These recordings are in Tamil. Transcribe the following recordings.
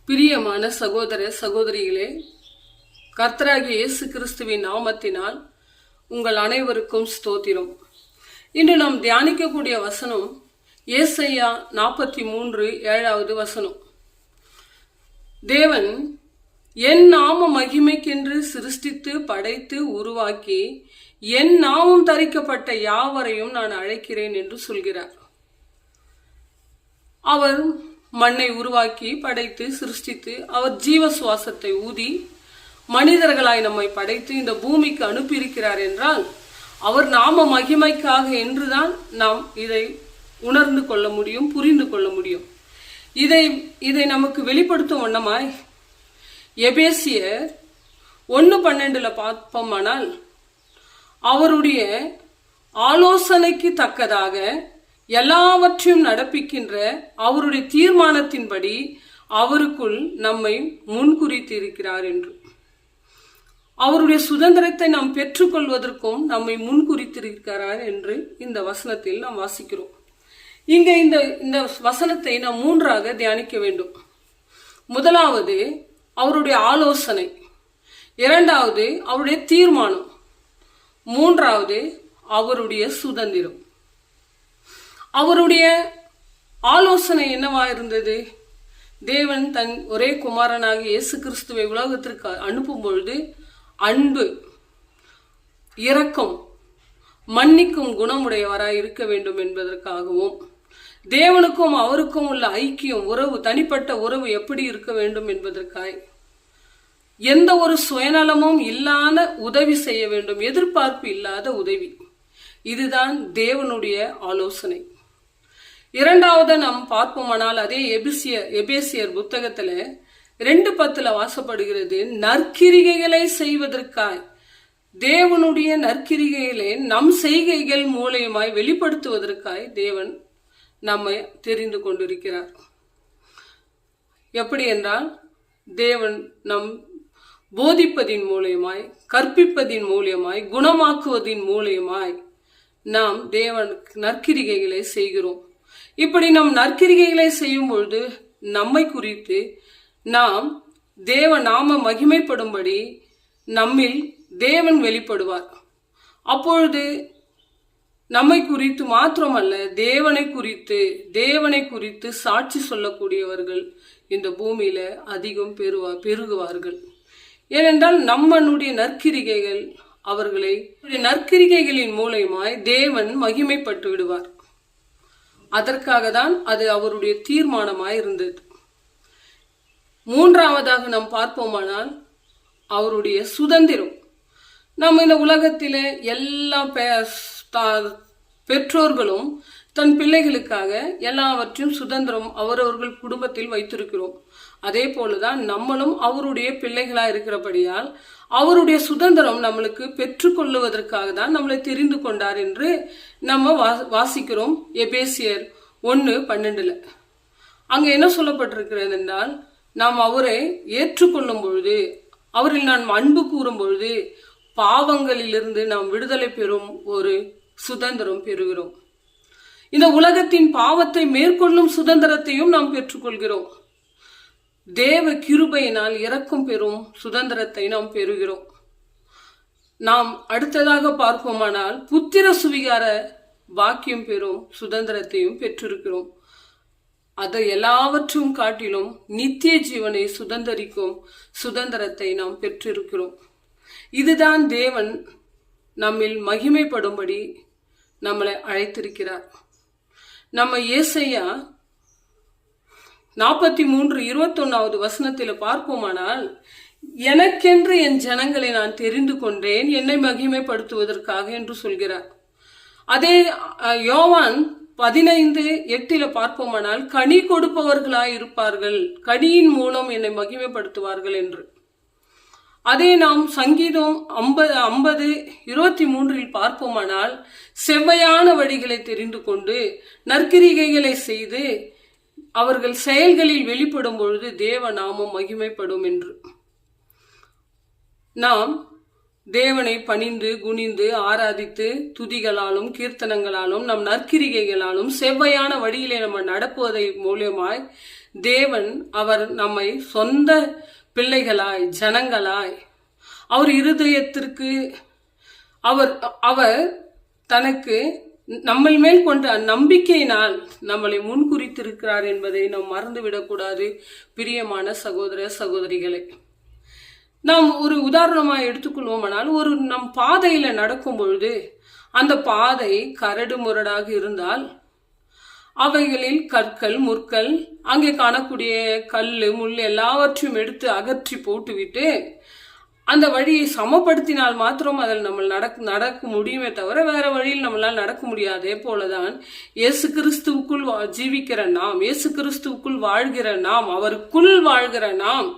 பிரியமான சகோதர சகோதரிகளே, கர்த்தராகிய இயேசு கிறிஸ்துவின் நாமத்தினால் உங்கள் அனைவருக்கும் ஸ்தோத்திரம். இன்று நாம் தியானிக்கக்கூடிய வசனம் ஏசாயா 43:7 வசனம். தேவன் என் நாம மகிமைக்கென்று சிருஷ்டித்து படைத்து உருவாக்கி என் நாமம் தரிக்கப்பட்ட யாவரையும் நான் அழைக்கிறேன் என்று சொல்கிறார். அவர் மண்ணை உருவாக்கி படைத்து சிருஷ்டித்து அவர் ஜீவ சுவாசத்தை ஊதி மனிதர்களாய் நம்மை படைத்து இந்த பூமிக்கு அனுப்பியிருக்கிறார் என்றால் அவர் நாம மகிமைக்காக என்றுதான் நாம் இதை உணர்ந்து கொள்ள முடியும், புரிந்து கொள்ள முடியும். இதை நமக்கு வெளிப்படுத்தும் வண்ணமாய் எபேசியர் 1:12 பார்ப்போமானால், அவருடைய ஆலோசனைக்கு தக்கதாக எல்லாவற்றையும் நடப்பிக்கின்ற அவருடைய தீர்மானத்தின்படி அவருக்குள் நம்மை முன்குறித்திருக்கிறார் என்று. அவருடைய சுதந்திரத்தை நாம் பெற்றுக்கொள்வதற்கும் நம்மை முன்குறித்திருக்கிறார் என்று இந்த வசனத்தில் நாம் வாசிக்கிறோம். இங்க இந்த வசனத்தை நாம் 3ஆக தியானிக்க வேண்டும். முதலாவது அவருடைய ஆலோசனை, இரண்டாவது அவருடைய தீர்மானம், மூன்றாவது அவருடைய சுதந்திரம். அவருடைய ஆலோசனை என்னவா இருந்தது? தேவன் தன் ஒரே குமாரனாக இயேசு கிறிஸ்துவை உலகத்திற்கு அனுப்பும் பொழுது அன்பு, இரக்கம், மன்னிக்கும் குணமுடையவராய் இருக்க வேண்டும் என்பதற்காகவும், தேவனுக்கும் அவருக்கும் உள்ள ஐக்கியம், உறவு, தனிப்பட்ட உறவு எப்படி இருக்க வேண்டும் என்பதற்காய், எந்த ஒரு சுயநலமும் இல்லாத உதவி செய்ய வேண்டும், எதிர்பார்ப்பு இல்லாத உதவி. இதுதான் தேவனுடைய ஆலோசனை. இரண்டாவது நாம் பார்ப்போமானால், அதே எபேசியர் புத்தகத்துல 2:10 வாசப்படுகிறது, நற்கிரிகைகளை செய்வதற்காய், தேவனுடைய நற்கிரிகைகளை நம் செய்கைகள் மூலமாய் வெளிப்படுத்துவதற்காய் தேவன் நம்மை தெரிந்து கொண்டிருக்கிறார். எப்படி என்றால், தேவன் நம் போதிப்பதின் மூலியமாய், கற்பிப்பதின் மூலியமாய், குணமாக்குவதின் மூலியமாய் நாம் தேவன் நற்கிரிகைகளை செய்கிறோம். இப்படி நம் நற்கிரிகைகளை செய்யும் பொழுது நம்மை குறித்து நாம் தேவ நாம மகிமைப்படும்படி நம்மில் தேவன் வெளிப்படுவார். அப்பொழுது நம்மை குறித்து மாத்திரமல்ல, தேவனை குறித்து சாட்சி சொல்லக்கூடியவர்கள் இந்த பூமியில அதிகம் பெருகுவார்கள். ஏனென்றால் நம்மளுடைய நற்கிரிகைகள் அவர்களை நற்கிரிகைகளின் மூலமாய் தேவன் மகிமைப்பட்டு விடுவார். அதற்காக தான் அது அவருடைய தீர்மானமாய் இருந்தது. மூன்றாவதாக நாம் பார்ப்போமானால் அவருடைய சுதந்திரம். நம்ம இந்த உலகத்திலே எல்லா பெற்றோர்களும் தன் பிள்ளைகளுக்காக எல்லாவற்றையும் சுதந்திரம் அவரவர்கள் குடும்பத்தில் வைத்திருக்கிறோம். அதே போலதான் நம்மளும் அவருடைய பிள்ளைகளா இருக்கிறபடியால் அவருடைய சுதந்திரம் நம்மளுக்கு பெற்றுக்கொள்ளுவதற்காக தான் நம்மளை தெரிந்து கொண்டார் என்று நம்ம வாசிக்கிறோம். எபேசியர் 1:12 அங்க என்ன சொல்லப்பட்டிருக்கிறது என்றால், நாம் அவரை ஏற்றுக்கொள்ளும் பொழுது, அவரில் நாம் அன்பு கூறும் பொழுது பாவங்களிலிருந்து நாம் விடுதலை பெறும் ஒரு சுதந்திரம் பெறுகிறோம். இந்த உலகத்தின் பாவத்தை மேற்கொள்ளும் சுதந்திரத்தையும் நாம் பெற்றுக்கொள்கிறோம். தேவ கிருபையினால் இரக்கம் பெறும் சுதந்திரத்தை நாம் பெறுகிறோம். நாம் அடுத்ததாக பார்ப்போமானால் புத்திர சுவிகார பாக்கியம் பெறும் சுதந்திரத்தையும் பெற்றிருக்கிறோம். அதை எல்லாவற்றும் காட்டிலும் நித்திய ஜீவனை சுதந்திரிக்கும் சுதந்திரத்தை நாம் பெற்றிருக்கிறோம். இதுதான் தேவன் நம்மில் மகிமைப்படும்படி நம்மளை அழைத்திருக்கிறார். நம்ம ஏசாயா 43:21 வசனத்தில் பார்ப்போமானால், எனக்கென்று என் ஜனங்களை நான் தெரிந்து கொண்டேன், என்னை மகிமைப்படுத்துவதற்காக என்று சொல்கிறார். அதே யோவான் 15:8 பார்ப்போமானால், கனி கொடுப்பவர்களாய் இருப்பார்கள், கனியின் மூலம் என்னை மகிமைப்படுத்துவார்கள் என்று. அதே நாம் சங்கீதம் 50:23 பார்ப்போமானால், செவ்வையான வழிகளை தெரிந்து கொண்டு நற்கிரிகைகளை செய்து அவர்கள் செயல்களில் வெளிப்படும் பொழுது தேவ நாமம் மகிமைப்படும் என்று. நாம் தேவனை பணிந்து குனிந்து ஆராதித்து துதிகளாலும் கீர்த்தனங்களாலும் நம் நற்கிரிகைகளாலும் செவ்வையான வழியிலே நம்ம நடப்புவதை மூலமாய் தேவன் அவர் நம்மை சொந்த பிள்ளைகளாய், ஜனங்களாய், அவர் இருதயத்திற்கு அவர் தனக்கு நம்ம மேல் கொண்ட நம்பிக்கையினால் நம்மளை முன்குறித்திருக்கிறார் என்பதை நாம் மறந்துவிடக்கூடாது. பிரியமான சகோதர சகோதரிகளை, நாம் ஒரு உதாரணமாக எடுத்துக்கொள்வோமானால், நம் பாதையில நடக்கும் பொழுது அந்த பாதை கரடு முரடாக இருந்தால் அவைகளில் கற்கள், முற்கள், அங்கே காணக்கூடிய கல்லு, முள் எல்லாவற்றையும் எடுத்து அகற்றி போட்டுவிட்டு அந்த வழியை சமப்படுத்தினால் மாத்திரம் அதில் நம்ம நடக்க முடியுமே தவிர வேற வழியில் நம்மளால் நடக்க முடியாது. அதே போலதான் இயேசு கிறிஸ்துவுக்குள் ஜீவிக்கிற நாம், இயேசு கிறிஸ்துவுக்குள் வாழ்கிற நாம், அவருக்குள் வாழ்கிற நாம்,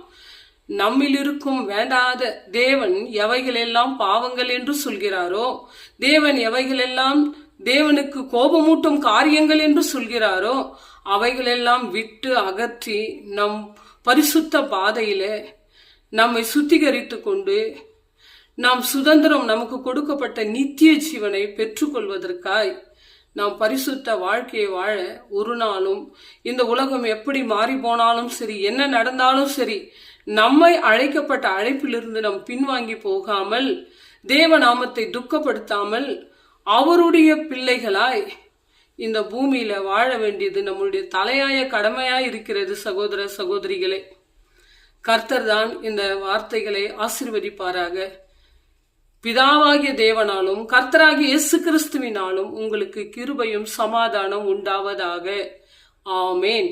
நம்மில் இருக்கும் வேண்டாத தேவன் எவைகளெல்லாம் பாவங்கள் என்று சொல்கிறாரோ, தேவன் எவைகளெல்லாம் தேவனுக்கு கோபமூட்டும் காரியங்கள் என்று சொல்கிறாரோ, அவைகளெல்லாம் விட்டு அகற்றி நம் பரிசுத்த பாதையில நம்மை சுத்திகரித்து கொண்டு நாம் சுதந்திரம், நமக்கு கொடுக்கப்பட்ட நித்திய ஜீவனை பெற்றுக்கொள்வதற்காய் நாம் பரிசுத்த வாழ்க்கையை வாழ ஒரு நாளும், இந்த உலகம் எப்படி மாறி போனாலும் சரி, என்ன நடந்தாலும் சரி, நம்மை அழைக்கப்பட்ட அழைப்பிலிருந்து நாம் பின்வாங்கி போகாமல், தேவ நாமத்தை துக்கப்படுத்தாமல், அவருடைய பிள்ளைகளாய் இந்த பூமியில வாழ வேண்டியது நம்முடைய தலையாய கடமையாய் இருக்கிறது. சகோதர சகோதரிகளே, கர்த்தர் தான் இந்த வார்த்தைகளை ஆசீர்வதிப்பாராக. பிதாவாகிய தேவனாலும் கர்த்தராகிய இயேசு கிறிஸ்துவினாலும் உங்களுக்கு கிருபையும் சமாதானம் உண்டாவதாக. ஆமேன்.